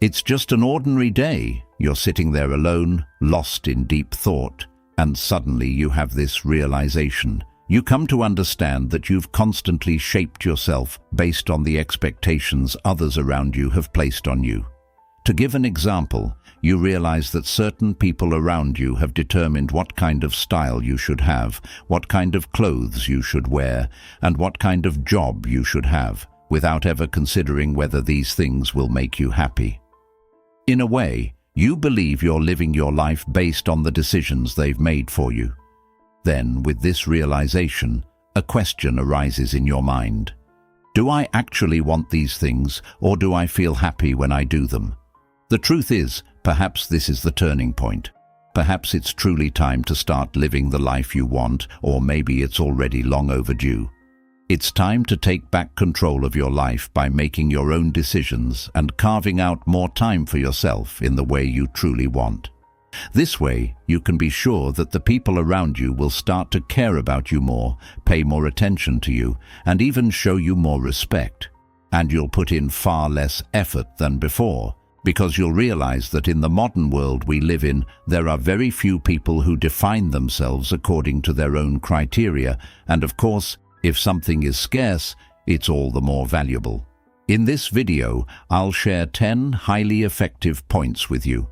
It's just an ordinary day. You're sitting there alone, lost in deep thought, and suddenly you have this realization. You come to understand that you've constantly shaped yourself based on the expectations others around you have placed on you. To give an example, you realize that certain people around you have determined what kind of style you should have, what kind of clothes you should wear, and what kind of job you should have, without ever considering whether these things will make you happy. In a way, you believe you're living your life based on the decisions they've made for you. Then, with this realization, a question arises in your mind. Do I actually want these things, or do I feel happy when I do them? The truth is, perhaps this is the turning point. Perhaps it's truly time to start living the life you want, or maybe it's already long overdue. It's time to take back control of your life by making your own decisions and carving out more time for yourself in the way you truly want. This way, you can be sure that the people around you will start to care about you more, pay more attention to you, and even show you more respect. And you'll put in far less effort than before, because you'll realize that in the modern world we live in, there are very few people who define themselves according to their own criteria, and of course, if something is scarce, it's all the more valuable. In this video, I'll share 10 highly effective points with you.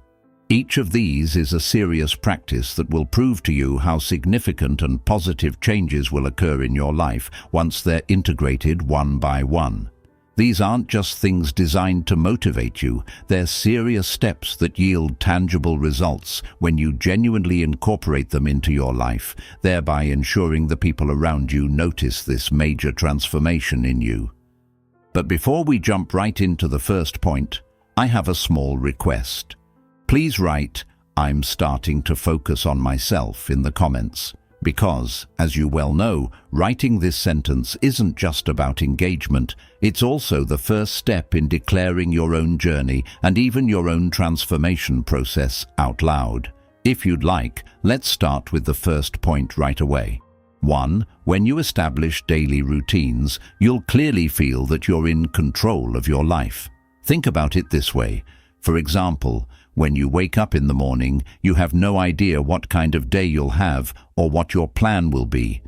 Each of these is a serious practice that will prove to you how significant and positive changes will occur in your life once they're integrated one by one. These aren't just things designed to motivate you, they're serious steps that yield tangible results when you genuinely incorporate them into your life, thereby ensuring the people around you notice this major transformation in you. But before we jump right into the first point, I have a small request. Please write, "I'm starting to focus on myself" in the comments. Because, as you well know, writing this sentence isn't just about engagement, it's also the first step in declaring your own journey and even your own transformation process out loud. If you'd like, let's start with the first point right away. 1. When you establish daily routines, you'll clearly feel that you're in control of your life. Think about it this way. For example, when you wake up in the morning, you have no idea what kind of day you'll have or what your plan will be.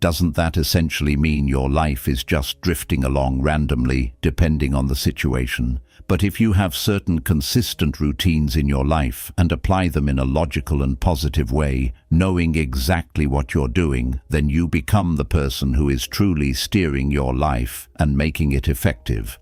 Doesn't that essentially mean your life is just drifting along randomly, depending on the situation? But if you have certain consistent routines in your life and apply them in a logical and positive way, knowing exactly what you're doing, then you become the person who is truly steering your life and making it effective.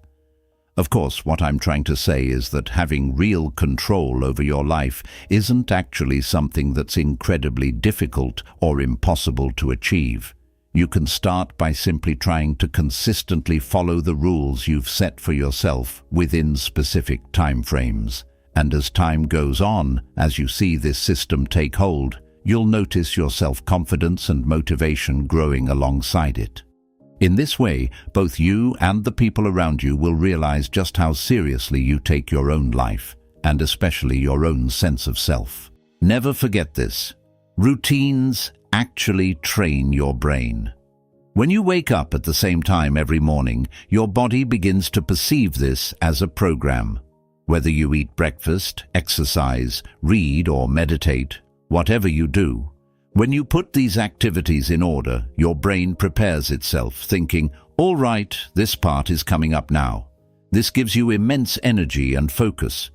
Of course, what I'm trying to say is that having real control over your life isn't actually something that's incredibly difficult or impossible to achieve. You can start by simply trying to consistently follow the rules you've set for yourself within specific time frames. And as time goes on, as you see this system take hold, you'll notice your self-confidence and motivation growing alongside it. In this way, both you and the people around you will realize just how seriously you take your own life, and especially your own sense of self. Never forget this. Routines actually train your brain. When you wake up at the same time every morning, your body begins to perceive this as a program. Whether you eat breakfast, exercise, read, or meditate, whatever you do, when you put these activities in order, your brain prepares itself, thinking, "All right, this part is coming up now." This gives you immense energy and focus.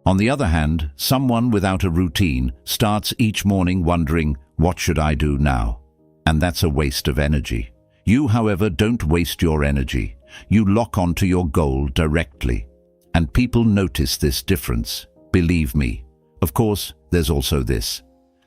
On the other hand, someone without a routine starts each morning wondering, "What should I do now?" And that's a waste of energy. You, however, don't waste your energy. You lock onto your goal directly. And people notice this difference. Believe me. Of course, there's also this.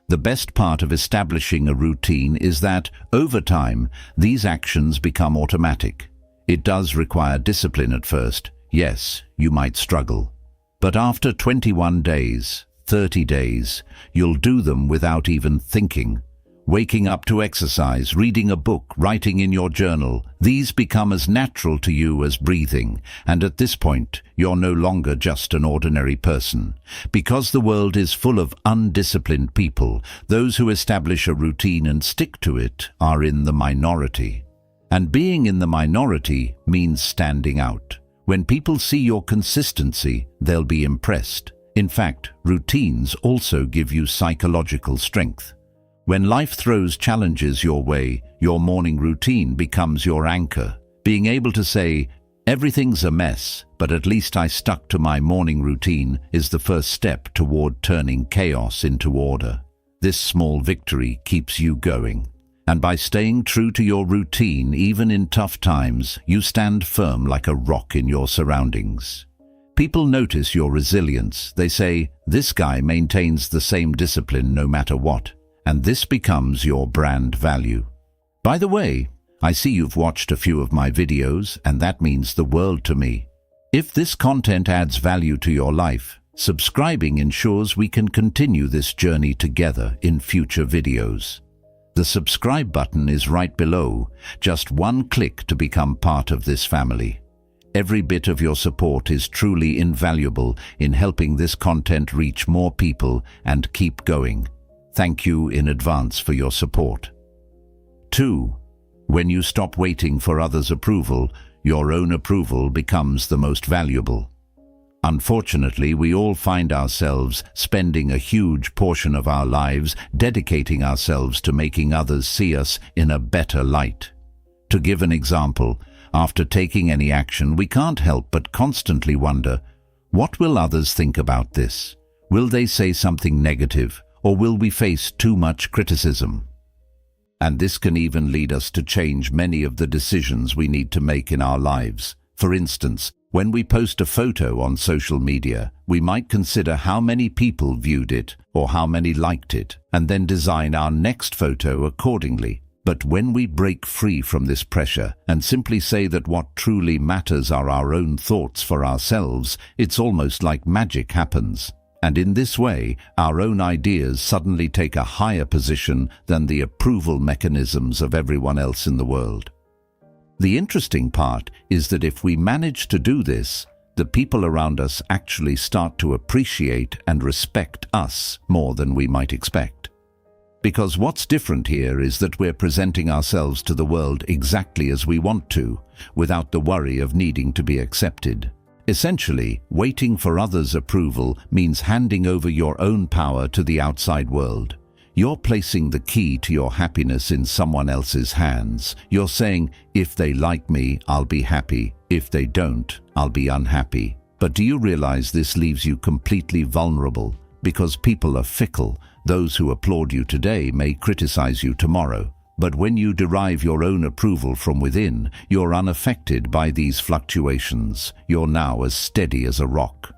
The best part of establishing a routine is that, over time, these actions become automatic. It does require discipline at first. Yes, you might struggle. But after 21 days, 30 days, you'll do them without even thinking. Waking up to exercise, reading a book, writing in your journal, these become as natural to you as breathing, and at this point, you're no longer just an ordinary person. Because the world is full of undisciplined people, those who establish a routine and stick to it are in the minority. And being in the minority means standing out, When people see your consistency, they'll be impressed. In fact, routines also give you psychological strength. When life throws challenges your way, your morning routine becomes your anchor. Being able to say, "Everything's a mess, but at least I stuck to my morning routine," is the first step toward turning chaos into order. This small victory keeps you going. And by staying true to your routine, even in tough times, you stand firm like a rock in your surroundings. People notice your resilience. They say, "This guy maintains the same discipline no matter what." And this becomes your brand value. By the way, I see you've watched a few of my videos, and that means the world to me. If this content adds value to your life, subscribing ensures we can continue this journey together in future videos. The subscribe button is right below. Just one click to become part of this family. Every bit of your support is truly invaluable in helping this content reach more people and keep going. Thank you in advance for your support. 2. When you stop waiting for others' approval, your own approval becomes the most valuable. Unfortunately, we all find ourselves spending a huge portion of our lives dedicating ourselves to making others see us in a better light. To give an example, after taking any action, we can't help but constantly wonder, what will others think about this? Will they say something negative, or will we face too much criticism? And this can even lead us to change many of the decisions we need to make in our lives. For instance, when we post a photo on social media, we might consider how many people viewed it or how many liked it, and then design our next photo accordingly. But when we break free from this pressure and simply say that what truly matters are our own thoughts for ourselves, it's almost like magic happens. And in this way, our own ideas suddenly take a higher position than the approval mechanisms of everyone else in the world. The interesting part is that if we manage to do this, the people around us actually start to appreciate and respect us more than we might expect. Because what's different here is that we're presenting ourselves to the world exactly as we want to, without the worry of needing to be accepted. Essentially, waiting for others' approval means handing over your own power to the outside world. You're placing the key to your happiness in someone else's hands. You're saying, if they like me, I'll be happy. If they don't, I'll be unhappy. But do you realize this leaves you completely vulnerable? Because people are fickle. Those who applaud you today may criticize you tomorrow. But when you derive your own approval from within, you're unaffected by these fluctuations. You're now as steady as a rock.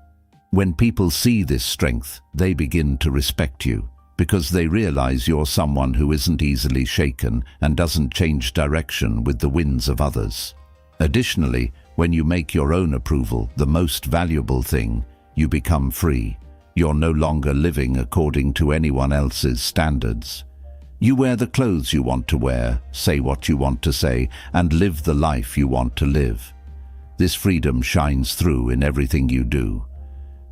When people see this strength, they begin to respect you, because they realize you're someone who isn't easily shaken and doesn't change direction with the winds of others. Additionally, when you make your own approval the most valuable thing, you become free. You're no longer living according to anyone else's standards. You wear the clothes you want to wear, say what you want to say, and live the life you want to live. This freedom shines through in everything you do.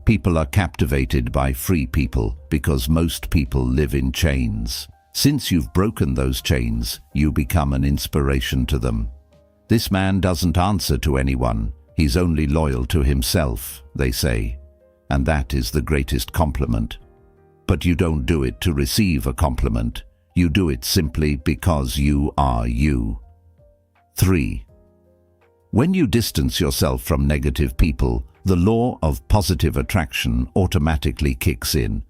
People are captivated by free people because most people live in chains. Since you've broken those chains, you become an inspiration to them. This man doesn't answer to anyone. He's only loyal to himself, they say. And that is the greatest compliment. But you don't do it to receive a compliment. You do it simply because you are you. 3. When you distance yourself from negative people, the law of positive attraction automatically kicks in.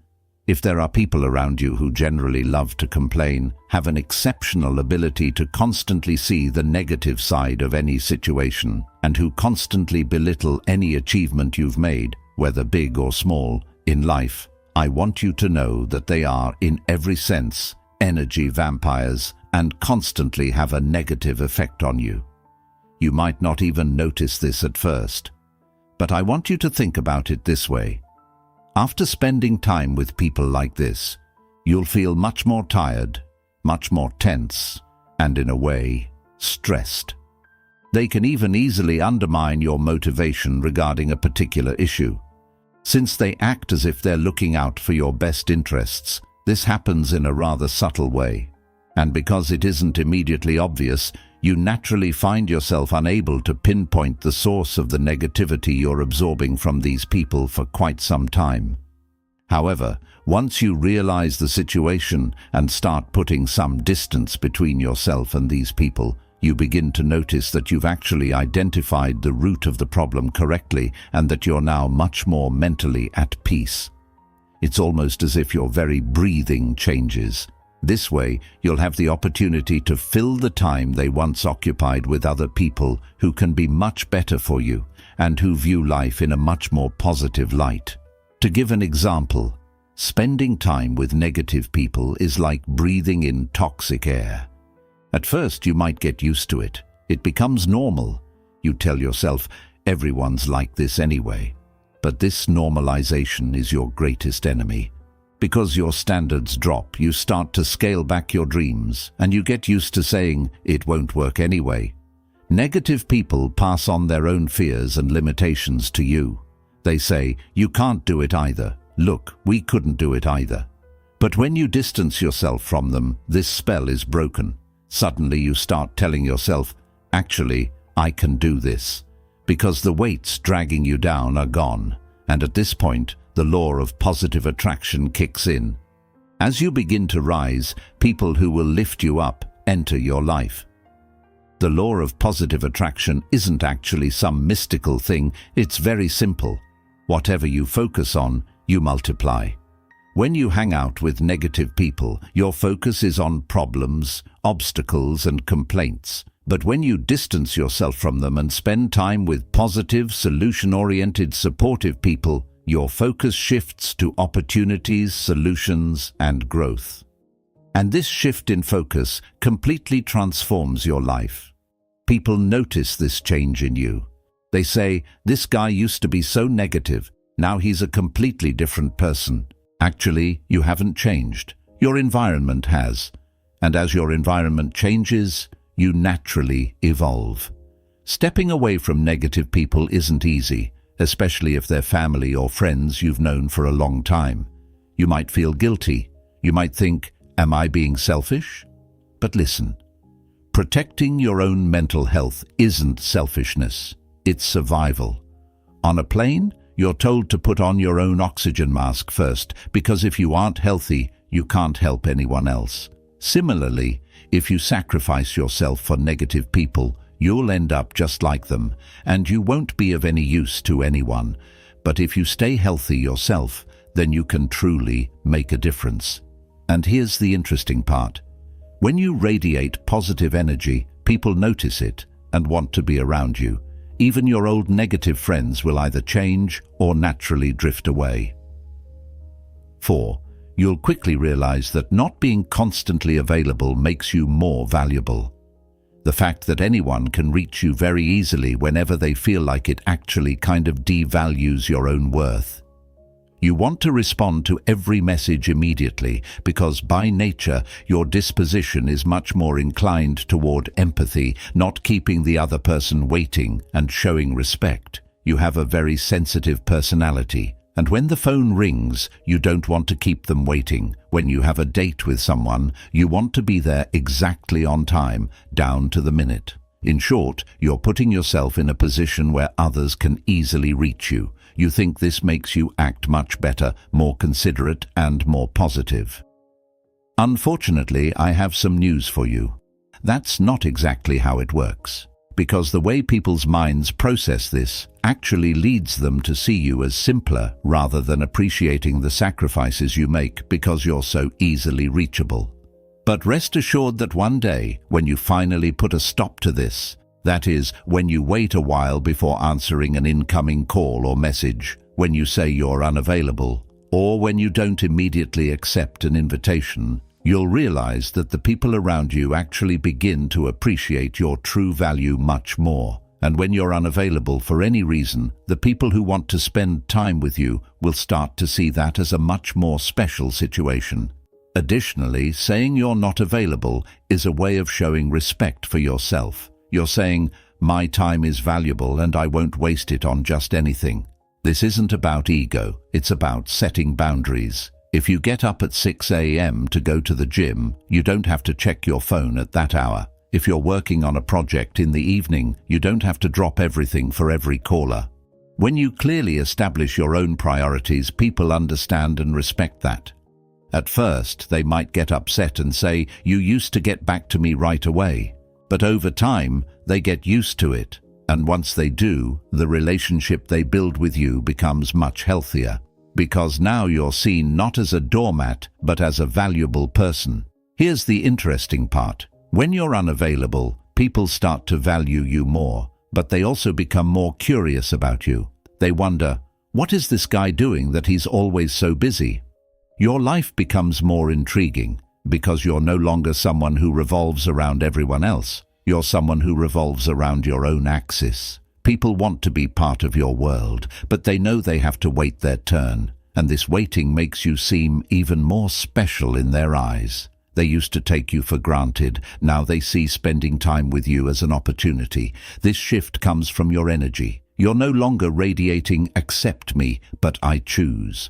If there are people around you who generally love to complain, have an exceptional ability to constantly see the negative side of any situation, and who constantly belittle any achievement you've made, whether big or small, in life, I want you to know that they are, in every sense, energy vampires and constantly have a negative effect on you. You might not even notice this at first, but I want you to think about it this way. After spending time with people like this, you'll feel much more tired, much more tense, and in a way, stressed. They can even easily undermine your motivation regarding a particular issue. Since they act as if they're looking out for your best interests, this happens in a rather subtle way. And because it isn't immediately obvious, you naturally find yourself unable to pinpoint the source of the negativity you're absorbing from these people for quite some time. However, once you realize the situation and start putting some distance between yourself and these people, you begin to notice that you've actually identified the root of the problem correctly and that you're now much more mentally at peace. It's almost as if your very breathing changes. This way, you'll have the opportunity to fill the time they once occupied with other people who can be much better for you and who view life in a much more positive light. To give an example, spending time with negative people is like breathing in toxic air. At first, you might get used to it. It becomes normal. You tell yourself, everyone's like this anyway. But this normalization is your greatest enemy. Because your standards drop, you start to scale back your dreams, and you get used to saying, it won't work anyway. Negative people pass on their own fears and limitations to you. They say, you can't do it either. Look, we couldn't do it either. But when you distance yourself from them, this spell is broken. Suddenly you start telling yourself, actually, I can do this. Because the weights dragging you down are gone, and at this point, the law of positive attraction kicks in. As you begin to rise, people who will lift you up enter your life. The law of positive attraction isn't actually some mystical thing, it's very simple. Whatever you focus on, you multiply. When you hang out with negative people, your focus is on problems, obstacles, and complaints. But when you distance yourself from them and spend time with positive, solution-oriented, supportive people, your focus shifts to opportunities, solutions, and growth. And this shift in focus completely transforms your life. People notice this change in you. They say, this guy used to be so negative, now he's a completely different person. Actually, you haven't changed. Your environment has. And as your environment changes, you naturally evolve. Stepping away from negative people isn't easy, especially if they're family or friends you've known for a long time. You might feel guilty. You might think, am I being selfish? But listen, protecting your own mental health isn't selfishness, it's survival. On a plane, you're told to put on your own oxygen mask first, because if you aren't healthy, you can't help anyone else. Similarly, if you sacrifice yourself for negative people, you'll end up just like them, and you won't be of any use to anyone. But if you stay healthy yourself, then you can truly make a difference. And here's the interesting part. When you radiate positive energy, people notice it and want to be around you. Even your old negative friends will either change or naturally drift away. 4. You'll quickly realize that not being constantly available makes you more valuable. The fact that anyone can reach you very easily whenever they feel like it actually kind of devalues your own worth. You want to respond to every message immediately because by nature your disposition is much more inclined toward empathy, not keeping the other person waiting and showing respect. You have a very sensitive personality, and when the phone rings, you don't want to keep them waiting. When you have a date with someone, you want to be there exactly on time, down to the minute. In short, you're putting yourself in a position where others can easily reach you. You think this makes you act much better, more considerate, and more positive. Unfortunately, I have some news for you. That's not exactly how it works, because the way people's minds process this actually leads them to see you as simpler rather than appreciating the sacrifices you make because you're so easily reachable. But rest assured that one day, when you finally put a stop to this, that is, when you wait a while before answering an incoming call or message, when you say you're unavailable, or when you don't immediately accept an invitation, you'll realize that the people around you actually begin to appreciate your true value much more. And when you're unavailable for any reason, the people who want to spend time with you will start to see that as a much more special situation. Additionally, saying you're not available is a way of showing respect for yourself. You're saying, my time is valuable and I won't waste it on just anything. This isn't about ego, it's about setting boundaries. If you get up at 6 a.m. to go to the gym, you don't have to check your phone at that hour. If you're working on a project in the evening, you don't have to drop everything for every caller. When you clearly establish your own priorities, people understand and respect that. At first, they might get upset and say, "You used to get back to me right away." But over time, they get used to it. And once they do, the relationship they build with you becomes much healthier. Because now you're seen not as a doormat, but as a valuable person. Here's the interesting part. When you're unavailable, people start to value you more, but they also become more curious about you. They wonder, what is this guy doing that he's always so busy? Your life becomes more intriguing because you're no longer someone who revolves around everyone else. You're someone who revolves around your own axis. People want to be part of your world, but they know they have to wait their turn, and this waiting makes you seem even more special in their eyes. They used to take you for granted. Now they see spending time with you as an opportunity. This shift comes from your energy. You're no longer radiating "accept me, but I choose."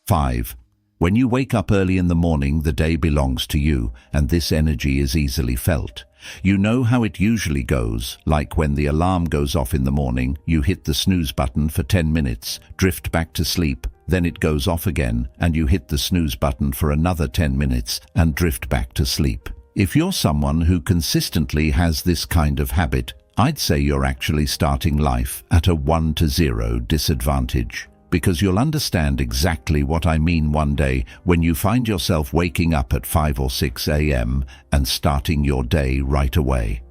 5. When you wake up early in the morning, the day belongs to you, and this energy is easily felt. You know how it usually goes, like when the alarm goes off in the morning, you hit the snooze button for 10 minutes, drift back to sleep, then it goes off again, and you hit the snooze button for another 10 minutes and drift back to sleep. If you're someone who consistently has this kind of habit, I'd say you're actually starting life at a 1-0 disadvantage. Because you'll understand exactly what I mean one day when you find yourself waking up at 5 or 6 a.m. and starting your day right away.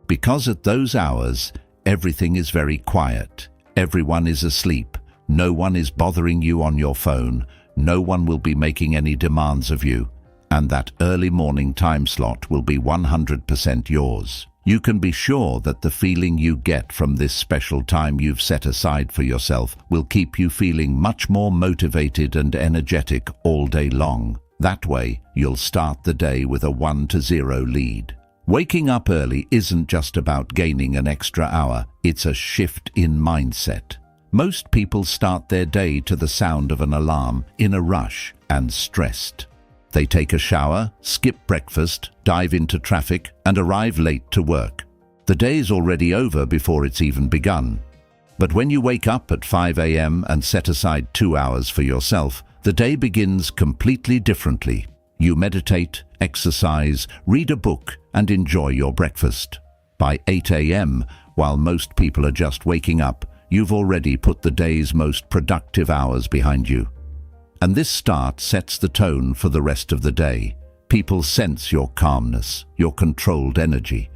Because at those hours, everything is very quiet. Everyone is asleep. No one is bothering you on your phone. No one will be making any demands of you. And that early morning time slot will be 100% yours. You can be sure that the feeling you get from this special time you've set aside for yourself will keep you feeling much more motivated and energetic all day long. That way, you'll start the day with a 1-0 lead. Waking up early isn't just about gaining an extra hour, it's a shift in mindset. Most people start their day to the sound of an alarm, in a rush and stressed. They take a shower, skip breakfast, dive into traffic, and arrive late to work. The day's already over before it's even begun. But when you wake up at 5 a.m. and set aside 2 hours for yourself, the day begins completely differently. You meditate, exercise, read a book, and enjoy your breakfast. By 8 a.m., while most people are just waking up, you've already put the day's most productive hours behind you. And this start sets the tone for the rest of the day. People sense your calmness, your controlled energy.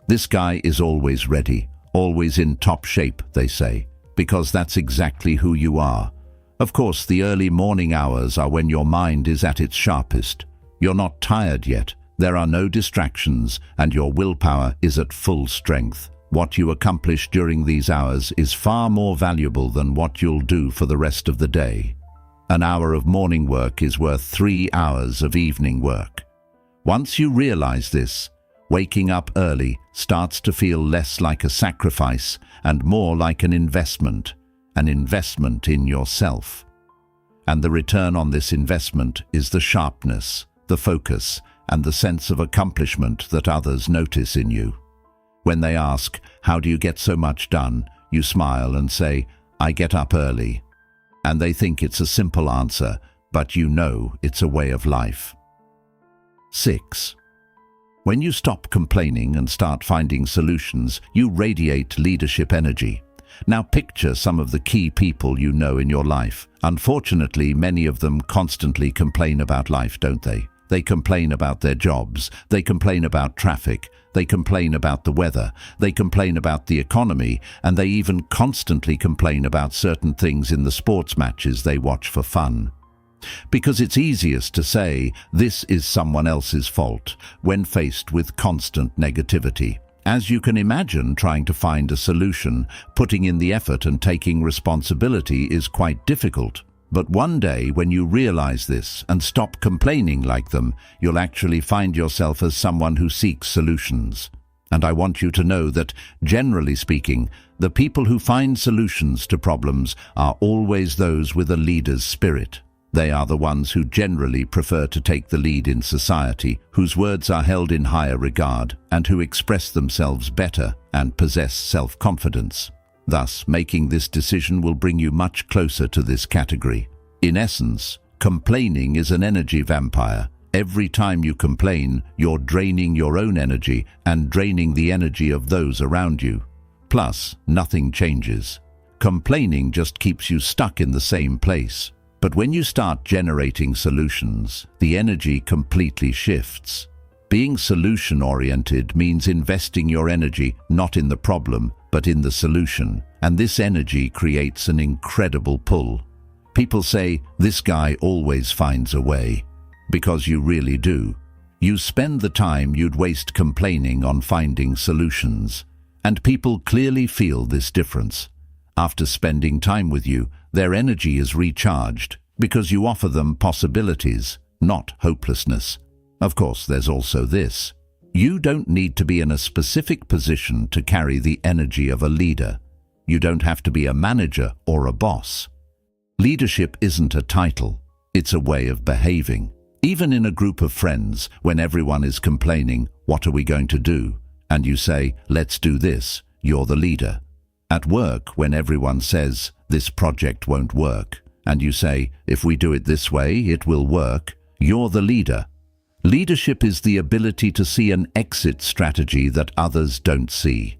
This guy is always ready, always in top shape, they say, because that's exactly who you are. Of course, the early morning hours are when your mind is at its sharpest. You're not tired yet, there are no distractions, and your willpower is at full strength. What you accomplish during these hours is far more valuable than what you'll do for the rest of the day. An hour of morning work is worth 3 hours of evening work. Once you realize this, waking up early starts to feel less like a sacrifice and more like an investment in yourself. And the return on this investment is the sharpness, the focus, and the sense of accomplishment that others notice in you. When they ask, "How do you get so much done?" you smile and say, "I get up early." And they think it's a simple answer, but you know it's a way of life. 6. When you stop complaining and start finding solutions, you radiate leadership energy. Now picture some of the key people you know in your life. Unfortunately, many of them constantly complain about life, don't they? They complain about their jobs, they complain about traffic, they complain about the weather, they complain about the economy, and they even constantly complain about certain things in the sports matches they watch for fun. Because it's easiest to say, this is someone else's fault, when faced with constant negativity. As you can imagine, trying to find a solution, putting in the effort and taking responsibility is quite difficult. But one day, when you realize this and stop complaining like them, you'll actually find yourself as someone who seeks solutions. And I want you to know that, generally speaking, the people who find solutions to problems are always those with a leader's spirit. They are the ones who generally prefer to take the lead in society, whose words are held in higher regard, and who express themselves better and possess self-confidence. Thus, making this decision will bring you much closer to this category. In essence, complaining is an energy vampire. Every time you complain, you're draining your own energy and draining the energy of those around you. Plus, nothing changes. Complaining just keeps you stuck in the same place. But when you start generating solutions, the energy completely shifts. Being solution-oriented means investing your energy not in the problem, but in the solution, and this energy creates an incredible pull. People say, "This guy always finds a way," because you really do. You spend the time you'd waste complaining on finding solutions, and people clearly feel this difference. After spending time with you, their energy is recharged because you offer them possibilities, not hopelessness. Of course, there's also this. You don't need to be in a specific position to carry the energy of a leader. You don't have to be a manager or a boss. Leadership isn't a title, it's a way of behaving. Even in a group of friends, when everyone is complaining, "What are we going to do?" and you say, "Let's do this," you're the leader. At work, when everyone says, "This project won't work," and you say, "If we do it this way, it will work," you're the leader. Leadership is the ability to see an exit strategy that others don't see.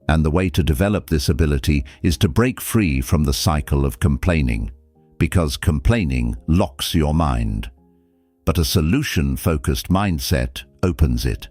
And the way to develop this ability is to break free from the cycle of complaining, because complaining locks your mind. But a solution-focused mindset opens it.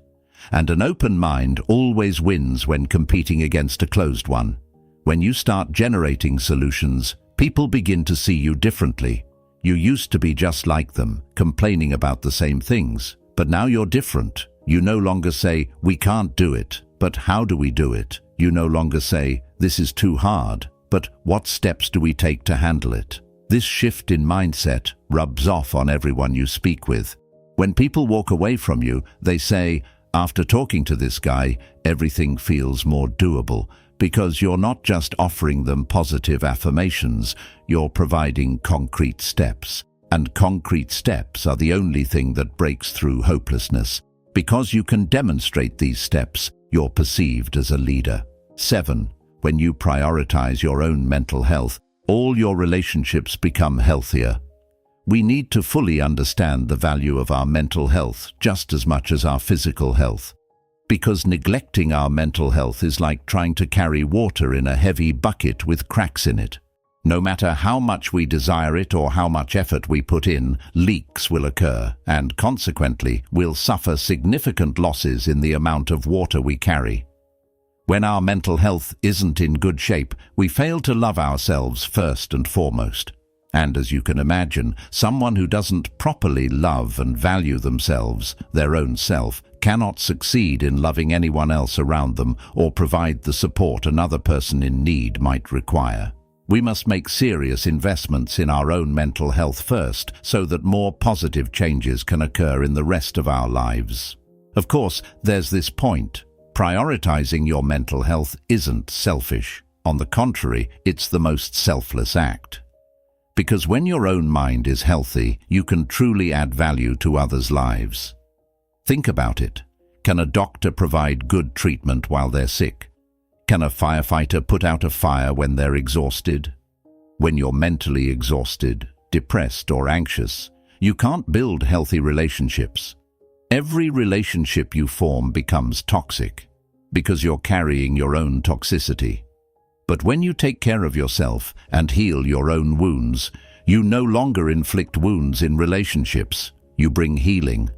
And an open mind always wins when competing against a closed one. When you start generating solutions, people begin to see you differently. You used to be just like them, complaining about the same things. But now you're different. You no longer say, "We can't do it," but "How do we do it?" You no longer say, "This is too hard," but "What steps do we take to handle it?" This shift in mindset rubs off on everyone you speak with. When people walk away from you, they say, "After talking to this guy, everything feels more doable," because you're not just offering them positive affirmations, you're providing concrete steps. And concrete steps are the only thing that breaks through hopelessness. Because you can demonstrate these steps, you're perceived as a leader. 7. When you prioritize your own mental health, all your relationships become healthier. We need to fully understand the value of our mental health just as much as our physical health. Because neglecting our mental health is like trying to carry water in a heavy bucket with cracks in it. No matter how much we desire it or how much effort we put in, leaks will occur, and consequently, we'll suffer significant losses in the amount of water we carry. When our mental health isn't in good shape, we fail to love ourselves first and foremost. And as you can imagine, someone who doesn't properly love and value themselves, their own self, cannot succeed in loving anyone else around them or provide the support another person in need might require. We must make serious investments in our own mental health first so that more positive changes can occur in the rest of our lives. Of course, there's this point. Prioritizing your mental health isn't selfish. On the contrary, it's the most selfless act. Because when your own mind is healthy, you can truly add value to others' lives. Think about it. Can a doctor provide good treatment while they're sick? Can a firefighter put out a fire when they're exhausted? When you're mentally exhausted, depressed, or anxious, you can't build healthy relationships. Every relationship you form becomes toxic because you're carrying your own toxicity. But when you take care of yourself and heal your own wounds, you no longer inflict wounds in relationships. You bring healing.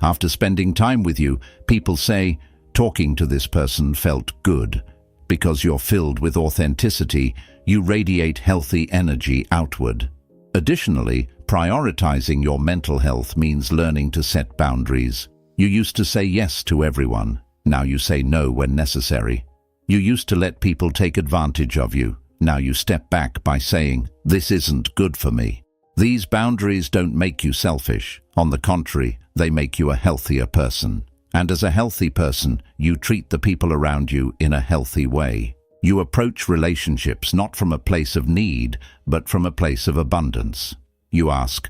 After spending time with you, people say, "Talking to this person felt good." Because you're filled with authenticity, you radiate healthy energy outward. Additionally, prioritizing your mental health means learning to set boundaries. You used to say yes to everyone. Now you say no when necessary. You used to let people take advantage of you. Now you step back by saying, "This isn't good for me." These boundaries don't make you selfish. On the contrary, they make you a healthier person. And as a healthy person, you treat the people around you in a healthy way. You approach relationships not from a place of need, but from a place of abundance. You ask,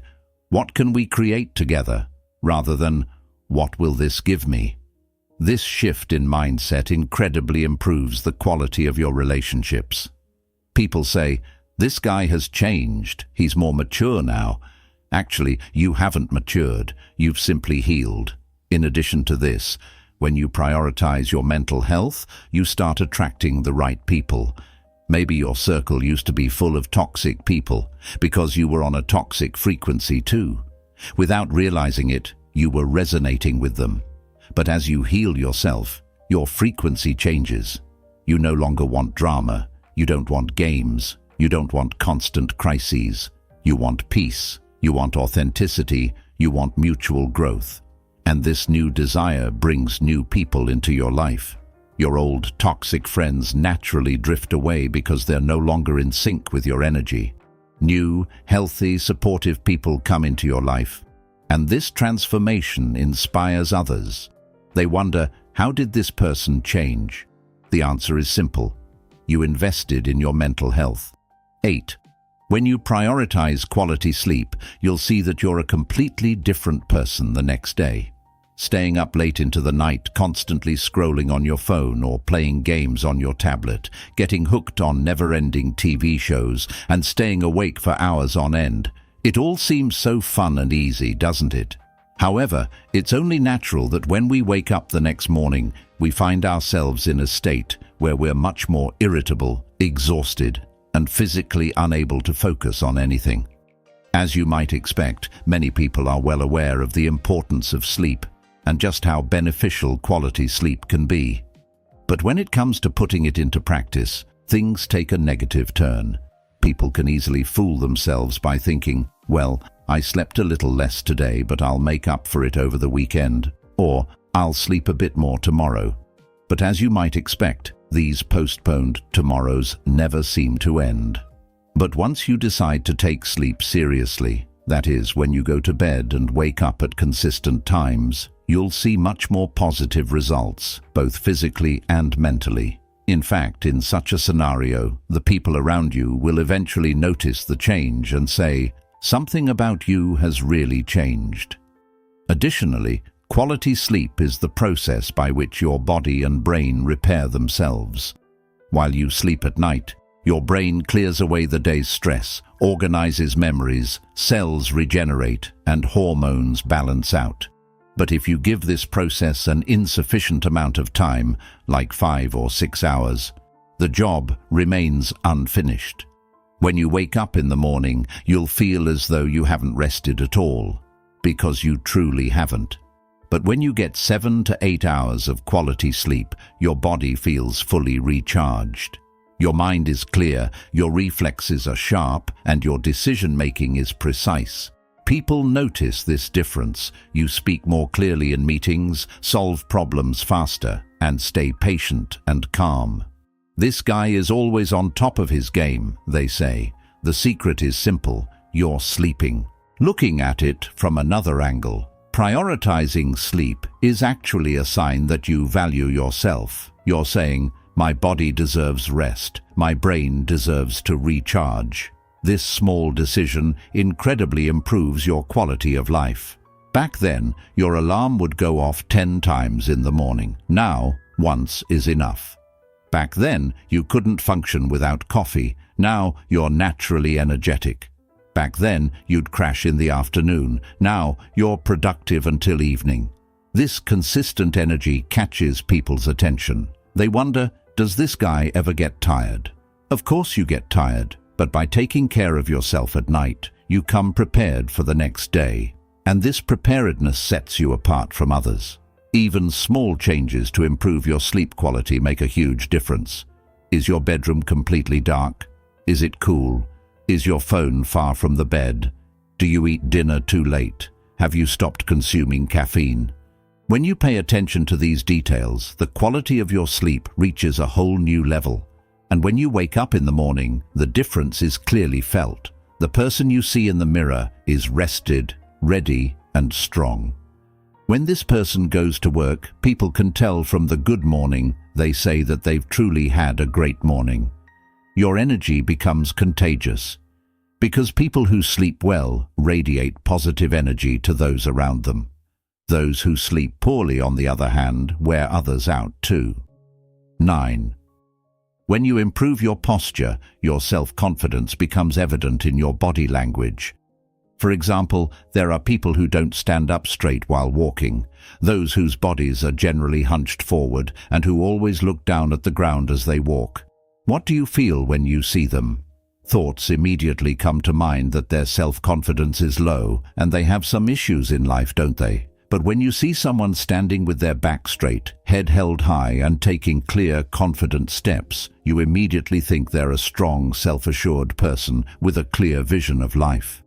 What can we create together, rather than, what will this give me? This shift in mindset incredibly improves the quality of your relationships. People say, "This guy has changed, he's more mature now." Actually, you haven't matured, you've simply healed. In addition to this, when you prioritize your mental health, you start attracting the right people. Maybe your circle used to be full of toxic people because you were on a toxic frequency too. Without realizing it, you were resonating with them. But as you heal yourself, your frequency changes. You no longer want drama, you don't want games, you don't want constant crises. You want peace, you want authenticity, you want mutual growth. And this new desire brings new people into your life. Your old toxic friends naturally drift away because they're no longer in sync with your energy. New, healthy, supportive people come into your life. And this transformation inspires others. They wonder, how did this person change? The answer is simple. You invested in your mental health. 8. When you prioritize quality sleep, you'll see that you're a completely different person the next day. Staying up late into the night, constantly scrolling on your phone or playing games on your tablet, getting hooked on never-ending TV shows, and staying awake for hours on end. It all seems so fun and easy, doesn't it? However, it's only natural that when we wake up the next morning, we find ourselves in a state where we're much more irritable, exhausted, and physically unable to focus on anything. As you might expect, many people are well aware of the importance of sleep and just how beneficial quality sleep can be. But when it comes to putting it into practice, things take a negative turn. People can easily fool themselves by thinking, well, I slept a little less today, but I'll make up for it over the weekend, or I'll sleep a bit more tomorrow. But as you might expect, these postponed tomorrows never seem to end. But once you decide to take sleep seriously, that is, when you go to bed and wake up at consistent times, you'll see much more positive results, both physically and mentally. In fact, in such a scenario, the people around you will eventually notice the change and say, something about you has really changed. Additionally, quality sleep is the process by which your body and brain repair themselves. While you sleep at night, your brain clears away the day's stress, organizes memories, cells regenerate, and hormones balance out. But if you give this process an insufficient amount of time, like 5 or 6 hours, the job remains unfinished. When you wake up in the morning, you'll feel as though you haven't rested at all, because you truly haven't. But when you get 7 to 8 hours of quality sleep, your body feels fully recharged. Your mind is clear, your reflexes are sharp, and your decision-making is precise. People notice this difference. You speak more clearly in meetings, solve problems faster, and stay patient and calm. This guy is always on top of his game, they say. The secret is simple: you're sleeping. Looking at it from another angle, prioritizing sleep is actually a sign that you value yourself. You're saying, my body deserves rest, my brain deserves to recharge. This small decision incredibly improves your quality of life. Back then, your alarm would go off 10 times in the morning. Now, once is enough. Back then, you couldn't function without coffee. Now, you're naturally energetic. Back then, you'd crash in the afternoon. Now, you're productive until evening. This consistent energy catches people's attention. They wonder, does this guy ever get tired? Of course you get tired. But by taking care of yourself at night, you come prepared for the next day. And this preparedness sets you apart from others. Even small changes to improve your sleep quality make a huge difference. Is your bedroom completely dark? Is it cool? Is your phone far from the bed? Do you eat dinner too late? Have you stopped consuming caffeine? When you pay attention to these details, the quality of your sleep reaches a whole new level. And when you wake up in the morning, the difference is clearly felt. The person you see in the mirror is rested, ready, and strong. When this person goes to work, people can tell from the good morning they say that they've truly had a great morning. Your energy becomes contagious. Because people who sleep well radiate positive energy to those around them. Those who sleep poorly, on the other hand, wear others out too. 9. When you improve your posture, your self-confidence becomes evident in your body language. For example, there are people who don't stand up straight while walking, those whose bodies are generally hunched forward and who always look down at the ground as they walk. What do you feel when you see them? Thoughts immediately come to mind that their self-confidence is low and they have some issues in life, don't they? But when you see someone standing with their back straight, head held high and taking clear, confident steps, you immediately think they're a strong, self-assured person with a clear vision of life.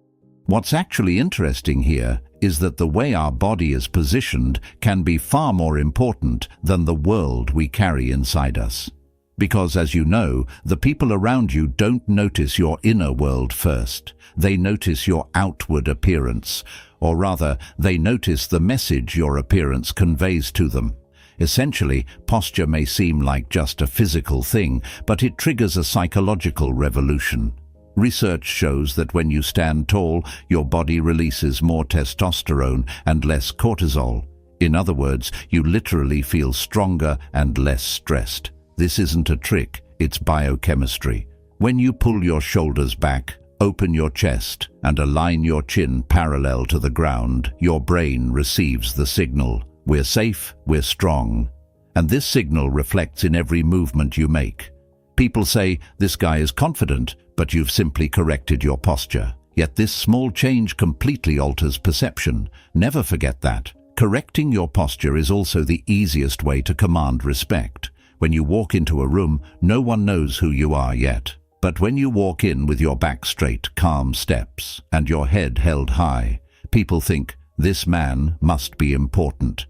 What's actually interesting here is that the way our body is positioned can be far more important than the world we carry inside us. Because, as you know, the people around you don't notice your inner world first. They notice your outward appearance, or rather, they notice the message your appearance conveys to them. Essentially, posture may seem like just a physical thing, but it triggers a psychological revolution. Research shows that when you stand tall, your body releases more testosterone and less cortisol. In other words, you literally feel stronger and less stressed. This isn't a trick, it's biochemistry. When you pull your shoulders back, open your chest, and align your chin parallel to the ground, your brain receives the signal. We're safe, we're strong. And this signal reflects in every movement you make. People say, this guy is confident, but you've simply corrected your posture. Yet this small change completely alters perception. Never forget that. Correcting your posture is also the easiest way to command respect. When you walk into a room, no one knows who you are yet. But when you walk in with your back straight, calm steps, and your head held high, people think, this man must be important.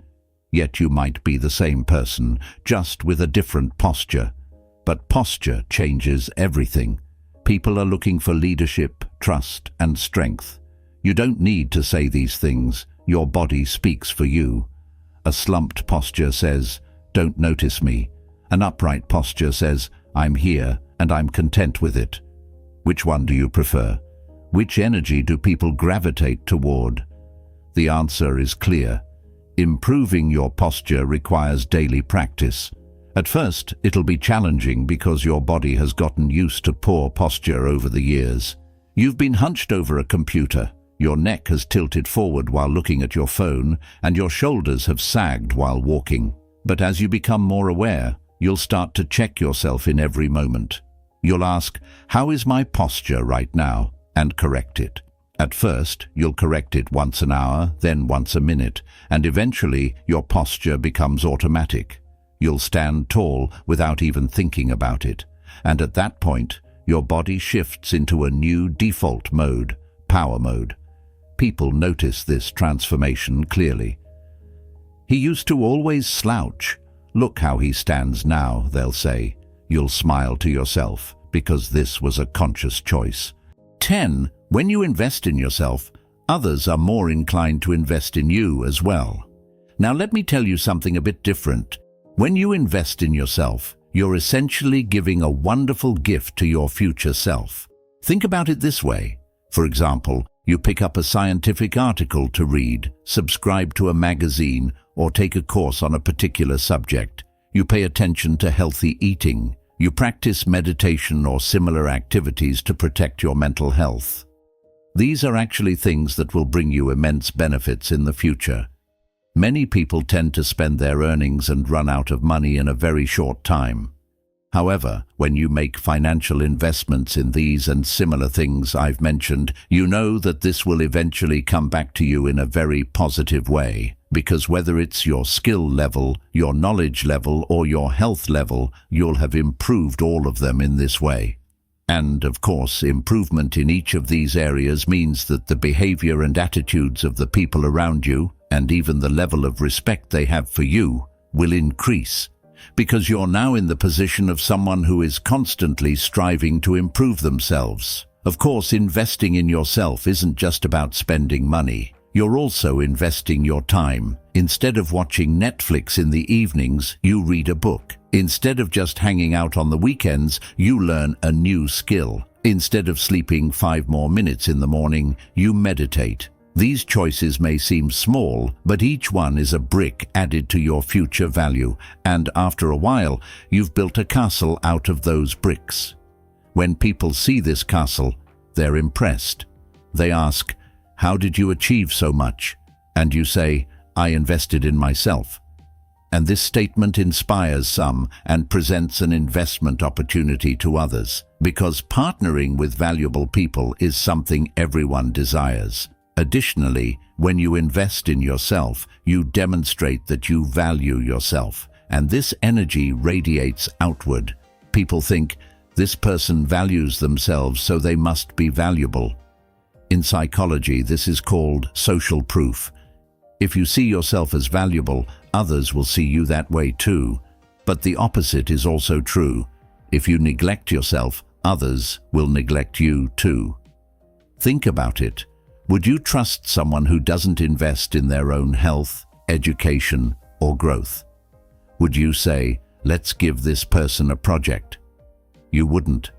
Yet you might be the same person, just with a different posture. But posture changes everything. People are looking for leadership, trust, and strength. You don't need to say these things. Your body speaks for you. A slumped posture says, don't notice me. An upright posture says, I'm here and I'm content with it. Which one do you prefer? Which energy do people gravitate toward? The answer is clear. Improving your posture requires daily practice. At first, it'll be challenging because your body has gotten used to poor posture over the years. You've been hunched over a computer, your neck has tilted forward while looking at your phone, and your shoulders have sagged while walking. But as you become more aware, you'll start to check yourself in every moment. You'll ask, how is my posture right now? And correct it. At first, you'll correct it once an hour, then once a minute, and eventually your posture becomes automatic. You'll stand tall without even thinking about it. And at that point, your body shifts into a new default mode, power mode. People notice this transformation clearly. He used to always slouch. Look how he stands now, they'll say. You'll smile to yourself, because this was a conscious choice. 10. When you invest in yourself, others are more inclined to invest in you as well. Now let me tell you something a bit different. When you invest in yourself, you're essentially giving a wonderful gift to your future self. Think about it this way. For example, you pick up a scientific article to read, subscribe to a magazine, or take a course on a particular subject. You pay attention to healthy eating. You practice meditation or similar activities to protect your mental health. These are actually things that will bring you immense benefits in the future. Many people tend to spend their earnings and run out of money in a very short time. However, when you make financial investments in these and similar things I've mentioned, you know that this will eventually come back to you in a very positive way. Because whether it's your skill level, your knowledge level, or your health level, you'll have improved all of them in this way. And, of course, improvement in each of these areas means that the behavior and attitudes of the people around you, and even the level of respect they have for you, will increase. Because you're now in the position of someone who is constantly striving to improve themselves. Of course, investing in yourself isn't just about spending money. You're also investing your time. Instead of watching Netflix in the evenings, you read a book. Instead of just hanging out on the weekends, you learn a new skill. Instead of sleeping 5 more minutes in the morning, you meditate. These choices may seem small, but each one is a brick added to your future value, and after a while, you've built a castle out of those bricks. When people see this castle, they're impressed. They ask, "How did you achieve so much?" And you say, "I invested in myself." And this statement inspires some and presents an investment opportunity to others, because partnering with valuable people is something everyone desires. Additionally, when you invest in yourself, you demonstrate that you value yourself, and this energy radiates outward. People think, "This person values themselves, so they must be valuable." In psychology, this is called social proof. If you see yourself as valuable, others will see you that way too. But the opposite is also true. If you neglect yourself, others will neglect you too. Think about it. Would you trust someone who doesn't invest in their own health, education, or growth? Would you say, "Let's give this person a project"? You wouldn't.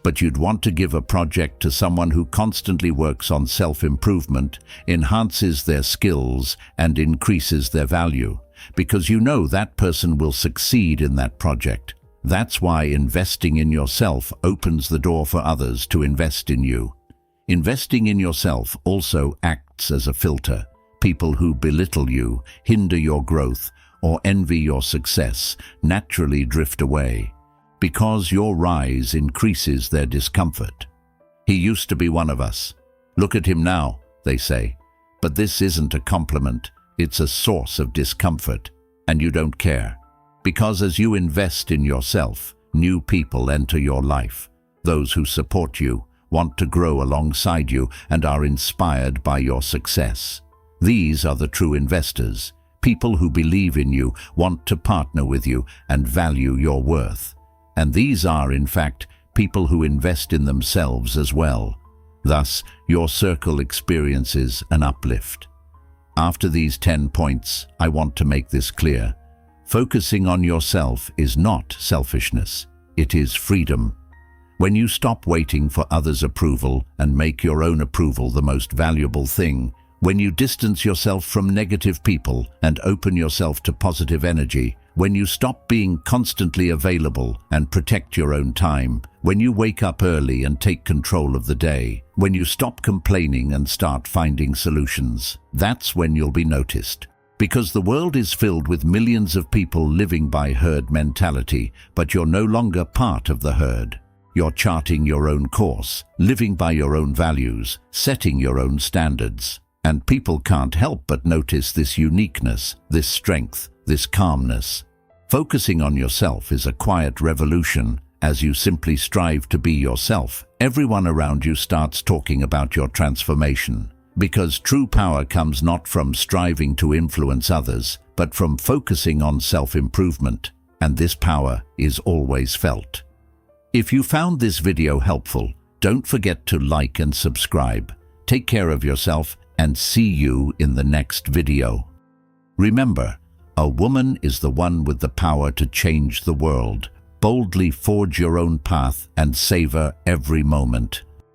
But you'd want to give a project to someone who constantly works on self-improvement, enhances their skills, and increases their value, because you know that person will succeed in that project. That's why investing in yourself opens the door for others to invest in you. Investing in yourself also acts as a filter. People who belittle you, hinder your growth, or envy your success naturally drift away, because your rise increases their discomfort. "He used to be one of us. Look at him now," they say. But this isn't a compliment, it's a source of discomfort, and you don't care. Because as you invest in yourself, new people enter your life. Those who support you, want to grow alongside you, and are inspired by your success. These are the true investors, people who believe in you, want to partner with you, and value your worth. And these are, in fact, people who invest in themselves as well. Thus, your circle experiences an uplift. After these 10 points, I want to make this clear. Focusing on yourself is not selfishness, it is freedom. When you stop waiting for others' approval and make your own approval the most valuable thing, when you distance yourself from negative people and open yourself to positive energy, when you stop being constantly available and protect your own time, when you wake up early and take control of the day, when you stop complaining and start finding solutions, that's when you'll be noticed. Because the world is filled with millions of people living by herd mentality, but you're no longer part of the herd. You're charting your own course, living by your own values, setting your own standards. And people can't help but notice this uniqueness, this strength, this calmness. Focusing on yourself is a quiet revolution. As you simply strive to be yourself, everyone around you starts talking about your transformation. Because true power comes not from striving to influence others, but from focusing on self-improvement. And this power is always felt. If you found this video helpful, don't forget to like and subscribe. Take care of yourself and see you in the next video. Remember, a woman is the one with the power to change the world. Boldly forge your own path and savor every moment.